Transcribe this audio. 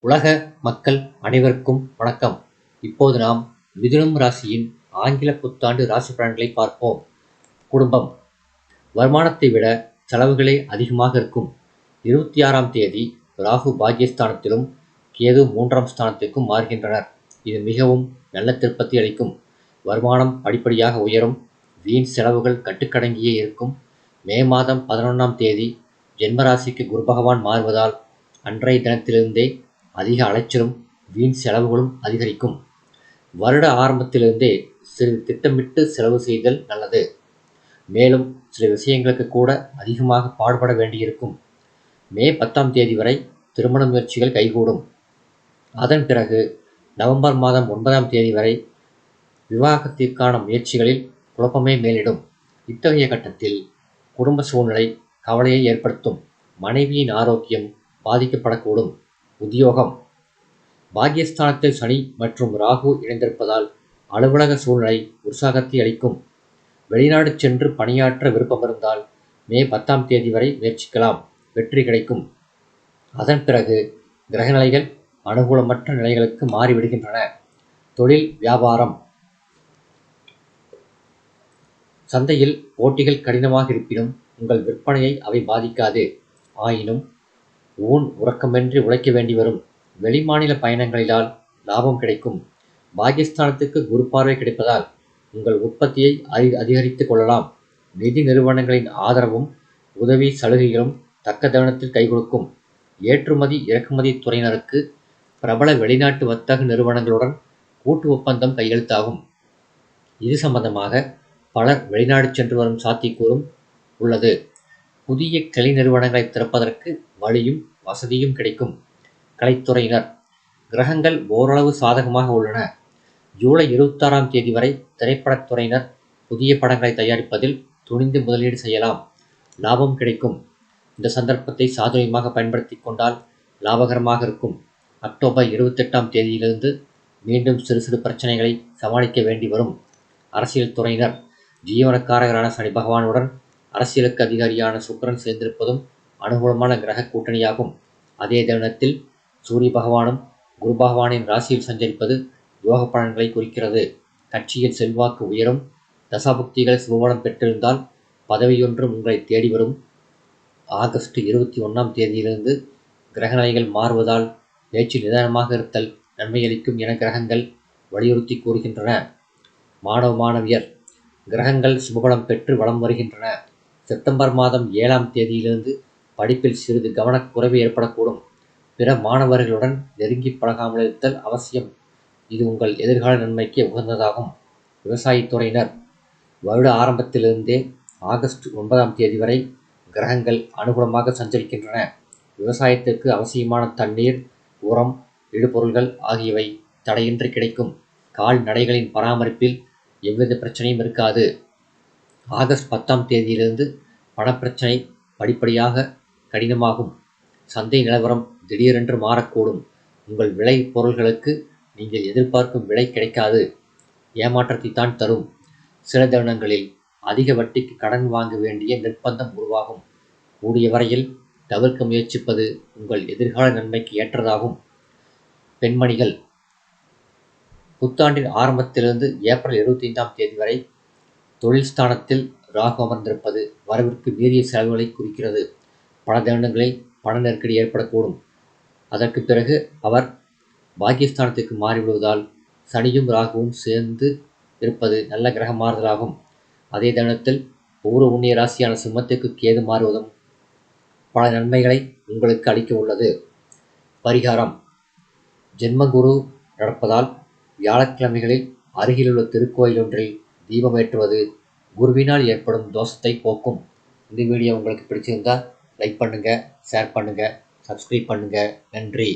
உலக மக்கள் அனைவருக்கும் வணக்கம். இப்போது நாம் மிதுனம் ராசியின் ஆங்கில புத்தாண்டு ராசி பலன்களை பார்ப்போம். குடும்பம். வருமானத்தை விட செலவுகளே அதிகமாக இருக்கும். 26ஆம் தேதி ராகு பாக்கியஸ்தானத்திலும் கேது 3ஆம் ஸ்தானத்திற்கும் மாறுகின்றனர். இது மிகவும் நல்ல திருப்பத்தை அளிக்கும். வருமானம் படிப்படியாக உயரும். வீண் செலவுகள் கட்டுக்கடங்கியே இருக்கும். மே மாதம் 11ஆம் தேதி ஜென்மராசிக்கு குரு பகவான் மாறுவதால் அன்றைய தினத்திலிருந்தே அதிக அலைச்சலும் வீண் செலவுகளும் அதிகரிக்கும். வருட ஆரம்பத்திலிருந்தே சிறிது திட்டமிட்டு செலவு செய்தல் நல்லது. மேலும் சில விஷயங்களுக்கு கூட அதிகமாக பாடுபட வேண்டியிருக்கும். மே 10ஆம் தேதி வரை திருமண முயற்சிகள் கைகூடும். அதன் பிறகு நவம்பர் மாதம் 9ஆம் தேதி வரை விவாகத்திற்கான முயற்சிகளில் குழப்பமே மேலிடும். இத்தகைய கட்டத்தில் குடும்ப சூழ்நிலை கவலையை ஏற்படுத்தும். மனைவியின் ஆரோக்கியம் பாதிக்கப்படக்கூடும். உத்தியோகம். பாக்கியஸ்தானத்தில் சனி மற்றும் ராகு இணைந்திருப்பதால் அலுவலக சூழ்நிலை உற்சாகத்தை அளிக்கும். வெளிநாடு சென்று பணியாற்ற விருப்பம் இருந்தால் மே 10ஆம் தேதி வரை முயற்சிக்கலாம். வெற்றி கிடைக்கும். அதன் பிறகு கிரகநிலைகள் அனுகூலமற்ற நிலைகளுக்கு மாறிவிடுகின்றன. தொழில் வியாபாரம். சந்தையில் போட்டிகள் கடினமாக இருப்பினும் உங்கள் விற்பனையை அவை பாதிக்காது. ஆயினும் ஊன் உறக்கமின்றி உழைக்க வேண்டி வரும். வெளிமாநில பயணங்களிலால் லாபம் கிடைக்கும். பாகிஸ்தானத்துக்கு குரு பார்வை கிடைப்பதால் உங்கள் உற்பத்தியை அதிகரித்துக் கொள்ளலாம். நிதி நிறுவனங்களின் ஆதரவும் உதவி சலுகைகளும் தக்க தருணத்தில் கை கொடுக்கும். ஏற்றுமதி இறக்குமதி துறையினருக்கு பிரபல வெளிநாட்டு வர்த்தக நிறுவனங்களுடன் கூட்டு ஒப்பந்தம் கையெழுத்தாகும். இது சம்பந்தமாக பலர் வெளிநாடு சென்று வரும் சாத்தியக்கூறும் உள்ளது. புதிய கிளை நிறுவனங்களை திறப்பதற்கு வழியும் வசதியும் கிடைக்கும். கலைத்துறையினர். கிரகங்கள் ஓரளவு சாதகமாக உள்ளன. ஜூலை 26ஆம் தேதி வரை திரைப்படத் துறையினர் புதிய படங்களை தயாரிப்பதில் துணிந்து முதலீடு செய்யலாம். லாபம் கிடைக்கும். இந்த சந்தர்ப்பத்தை சாதுரியமாக பயன்படுத்தி கொண்டால் லாபகரமாக இருக்கும். அக்டோபர் 28ஆம் தேதியிலிருந்து மீண்டும் சிறு சிறு பிரச்சனைகளை சமாளிக்க வேண்டி வரும். அரசியல் துறையினர். ஜீவனக்காரகரான சனி பகவானுடன் அரசியலுக்கு அதிகாரியான சுக்கிரன் சேர்ந்திருப்பதும் அனுகூலமான கிரக கூட்டணியாகும். அதே தருணத்தில் சூரிய பகவானும் குரு பகவானின் ராசியில் சஞ்சரிப்பது யோக பலன்களை குறிக்கிறது. கட்சியில் செல்வாக்கு உயரும். தசாபுக்திகள் சுபபலம் பெற்றிருந்தால் பதவியொன்றும் உங்களை தேடி வரும். ஆகஸ்ட் 21ஆம் தேதியிலிருந்து கிரகநிலைகள் மாறுவதால் பேச்சில் நிதானமாக இருத்தல் நன்மையளிக்கும் என கிரகங்கள் வலியுறுத்தி கூறுகின்றன. மாணவ மாணவியர். கிரகங்கள் சுபபலம் பெற்று வலம் வருகின்றன. செப்டம்பர் மாதம் 7ஆம் தேதியிலிருந்து படிப்பில் சிறிது கவனக்குறைவு ஏற்படக்கூடும். பிற மாணவர்களுடன் நெருங்கி பழகாமல் இருத்தல் அவசியம். இது உங்கள் எதிர்கால நன்மைக்கு உகந்ததாகும். விவசாயத்துறையினர். வருட ஆரம்பத்திலிருந்தே ஆகஸ்ட் 9ஆம் தேதி வரை கிரகங்கள் அனுகூலமாக சஞ்சரிக்கின்றன. விவசாயத்திற்கு அவசியமான தண்ணீர், உரம், இடுபொருள்கள் ஆகியவை தடையின்றி கிடைக்கும். கால்நடைகளின் பராமரிப்பில் எவ்வித பிரச்சனையும் இருக்காது. ஆகஸ்ட் 10ஆம் தேதியிலிருந்து பணப்பிரச்சனை படிப்படியாக கடினமாகும். சந்தை நிலவரம் திடீரென்று மாறக்கூடும். உங்கள் விலை பொருள்களுக்கு நீங்கள் எதிர்பார்க்கும் விலை கிடைக்காது. ஏமாற்றத்தை தான் தரும். சில தருணங்களில் அதிக வட்டிக்கு கடன் வாங்க வேண்டிய நிர்பந்தம் உருவாகும். கூடிய வரையில் தவிர்க்க முயற்சிப்பது உங்கள் எதிர்கால நன்மைக்கு ஏற்றதாகும். பெண்மணிகள். புத்தாண்டின் ஆரம்பத்திலிருந்து ஏப்ரல் 25ஆம் தேதி வரை தொழில் ஸ்தானத்தில் ராகு அமர்ந்திருப்பது வரவிற்கு மீறிய செலவுகளை குறிக்கிறது. பல தருணங்களில் பண நெருக்கடி ஏற்படக்கூடும். அதற்கு பிறகு அவர் பாக்கியஸ்தானத்திற்கு மாறிவிடுவதால் சனியும் ராகுவும் சேர்ந்து இருப்பது நல்ல கிரக மாறுதலாகும். அதே தருணத்தில் பூர்வ புண்ணிய ராசியான சிம்மத்துக்கு கேது மாறுவதும் பல நன்மைகளை உங்களுக்கு அளிக்க உள்ளது. பரிகாரம். ஜென்மகுரு நடப்பதால் வியாழக்கிழமைகளில் அருகிலுள்ள திருக்கோயில் ஒன்றில் தீபமேற்றுவது குருவினால் ஏற்படும் தோஷத்தை போக்கும். இந்த வீடியோ உங்களுக்கு பிடிச்சிருந்தா லைக் பண்ணுங்கள், ஷேர் பண்ணுங்கள், சப்ஸ்கிரைப் பண்ணுங்கள். நன்றி.